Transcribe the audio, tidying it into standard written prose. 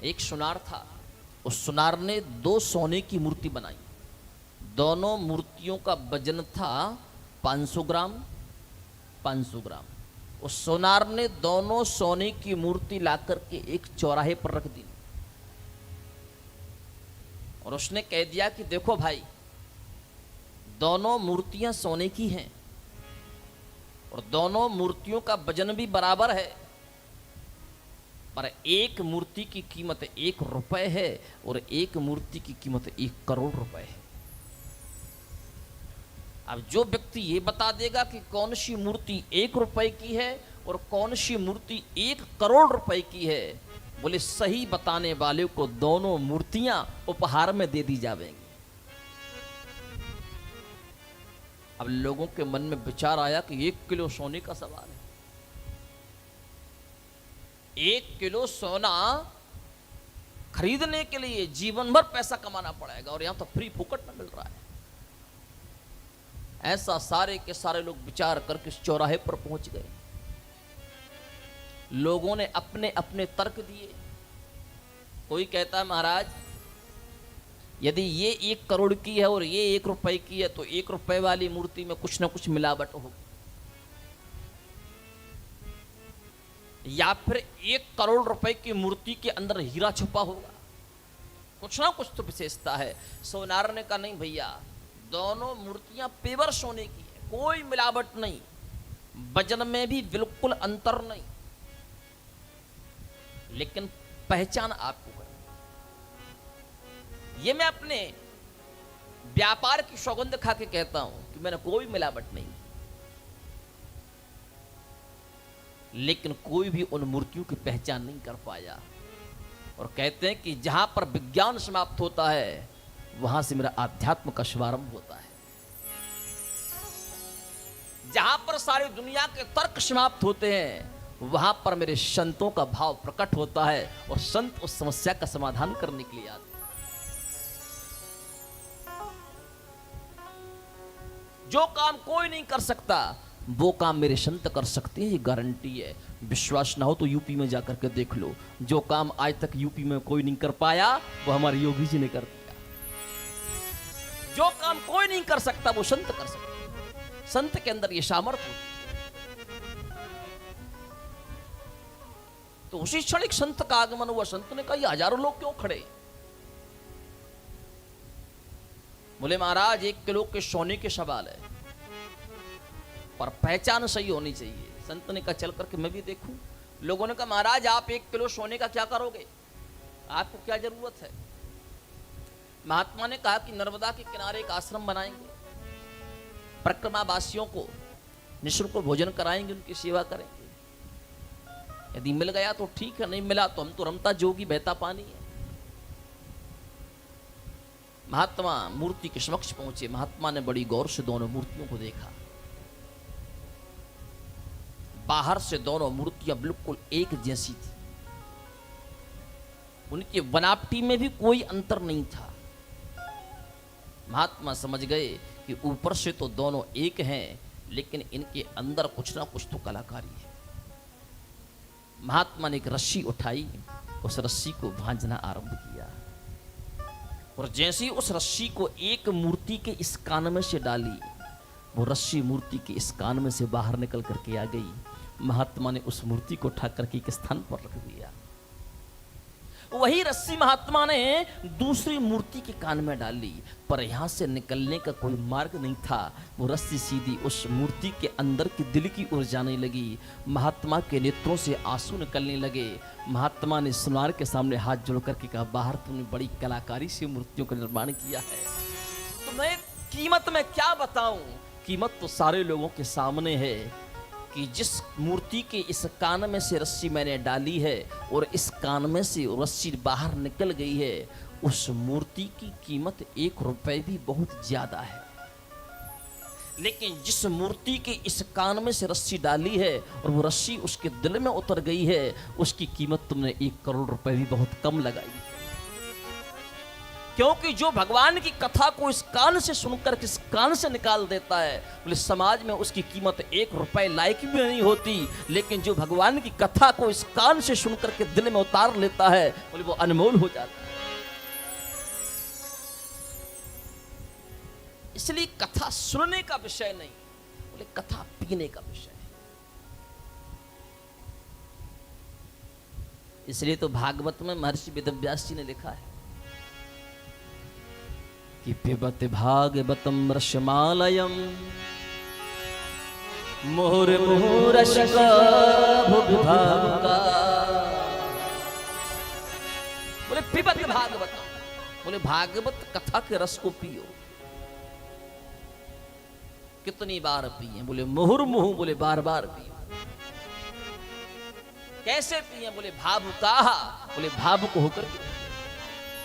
एक सुनार था, उस सुनार ने 2 सोने की मूर्ति बनाई। दोनों मूर्तियों का वजन था 500 ग्राम 500 ग्राम। उस सोनार ने दोनों सोने की मूर्ति लाकर के एक चौराहे पर रख दी और उसने कह दिया कि देखो भाई, दोनों मूर्तियां सोने की हैं और दोनों मूर्तियों का वजन भी बराबर है, पर एक मूर्ति की कीमत 1 रुपए है और एक मूर्ति की कीमत 1 करोड़ रुपए है। अब जो व्यक्ति ये बता देगा कि कौन सी मूर्ति 1 रुपए की है और कौन सी मूर्ति 1 करोड़ रुपए की है, बोले सही बताने वाले को दोनों मूर्तियां उपहार में दे दी जाएंगी। अब लोगों के मन में विचार आया कि 1 किलो सोने का सवाल है। 1 किलो सोना खरीदने के लिए जीवन भर पैसा कमाना पड़ेगा और यहां तो फ्री फुकट में मिल रहा है। ऐसा सारे के सारे लोग विचार करके इस चौराहे पर पहुंच गए। लोगों ने अपने अपने तर्क दिए। कोई कहता है महाराज, यदि ये 1 करोड़ की है और ये 1 रुपए की है तो 1 रुपए वाली मूर्ति में कुछ ना कुछ मिलावट हो, या फिर 1 करोड़ रुपए की मूर्ति के अंदर हीरा छुपा होगा, कुछ ना कुछ तो विशेषता है। सोनार ने कहा नहीं भैया, दोनों मूर्तियां पेवर सोने की है, कोई मिलावट नहीं, वजन में भी बिल्कुल अंतर नहीं, लेकिन पहचान आपको है। ये मैं अपने व्यापार की सौगंध खा के कहता हूं कि मैंने कोई मिलावट नहीं, लेकिन कोई भी उन मूर्तियों की पहचान नहीं कर पाया। और कहते हैं कि जहां पर विज्ञान समाप्त होता है वहां से मेरा आध्यात्म का शुभारंभ होता है। जहां पर सारी दुनिया के तर्क समाप्त होते हैं वहां पर मेरे संतों का भाव प्रकट होता है और संत उस समस्या का समाधान करने के लिए आते हैं। जो काम कोई नहीं कर सकता वो काम मेरे संत कर सकते हैं, ये गारंटी है। विश्वास ना हो तो यूपी में जाकर के देख लो, जो काम आज तक यूपी में कोई नहीं कर पाया वो हमारे योगी जी ने कर दिया। जो काम कोई नहीं कर सकता वो संत कर सकते, संत के अंदर ये सामर्थ्य होती है। तो उसी क्षण एक संत का आगमन हुआ। संत ने कहा ये हजारों लोग क्यों खड़े? बोले महाराज 1 किलो के सोने के सवाल है, पर पहचान सही होनी चाहिए। संत ने कहा चल करके मैं भी देखूं। लोगों ने कहा महाराज आप 1 किलो सोने का क्या करोगे, आपको क्या जरूरत है? महात्मा ने कहा कि नर्मदा के किनारे एक आश्रम बनाएंगे, परिक्रमा वासियों को निःशुल्क भोजन कराएंगे, उनकी सेवा करेंगे। यदि मिल गया तो ठीक है, नहीं मिला तो हम तो रमता जोगी बहता पानी है। महात्मा मूर्ति के समक्ष पहुंचे। महात्मा ने बड़ी गौर से दोनों मूर्तियों को देखा। बाहर से दोनों मूर्तियां बिल्कुल एक जैसी थी, उनकी बनावटी में भी कोई अंतर नहीं था। महात्मा समझ गए कि ऊपर से तो दोनों एक हैं, लेकिन इनके अंदर कुछ ना कुछ तो कलाकारी है। महात्मा ने एक रस्सी उठाई, उस रस्सी को भांजना आरंभ किया और जैसे ही उस रस्सी को एक मूर्ति के इस कान में से डाली, वो रस्सी मूर्ति के इस कान में से बाहर निकल करके आ गई। महात्मा ने उस मूर्ति को उठा करके एक स्थान पर रख दिया। वही रस्सी महात्मा ने दूसरी मूर्ति के कान में डाली, पर यहां से निकलने का कोई मार्ग नहीं था। वो रस्सी सीधी उस मूर्ति के अंदर की दिल की ओर जाने लगी। महात्मा के नेत्रों से आंसू निकलने लगे। महात्मा ने सुनार के सामने हाथ जोड़ करके कहा, बाहर तुमने बड़ी कलाकारी से मूर्तियों का निर्माण किया है, तो मैं कीमत में क्या बताऊं? कीमत तो सारे लोगों के सामने है कि जिस मूर्ति के इस कान में से रस्सी मैंने डाली है और इस कान में से रस्सी बाहर निकल गई है, उस मूर्ति की कीमत 1 रुपए भी बहुत ज्यादा है। लेकिन जिस मूर्ति के इस कान में से रस्सी डाली है और वो रस्सी उसके दिल में उतर गई है, उसकी कीमत तुमने 1 करोड़ रुपए भी बहुत कम लगाई। क्योंकि जो भगवान की कथा को इस कान से सुनकर किस कान से निकाल देता है, बोले समाज में उसकी कीमत 1 रुपए लायक भी नहीं होती। लेकिन जो भगवान की कथा को इस कान से सुनकर के दिल में उतार लेता है, बोले वो अनमोल हो जाता है। इसलिए कथा सुनने का विषय नहीं, बोले कथा पीने का विषय है। इसलिए तो भागवत में महर्षि वेदव्यास जी ने लिखा है कि पिबत भागवतम रसमालयम मुहुर्मुहुरसिका भुविभावुका। बोले पिबत भागवतम, बोले भागवत कथा के रस को पियो। कितनी बार पिए? बोले मुहुर्मुहु, बोले बार बार पिए। कैसे पिए? बोले भावुका, बोले भावुक होकर के।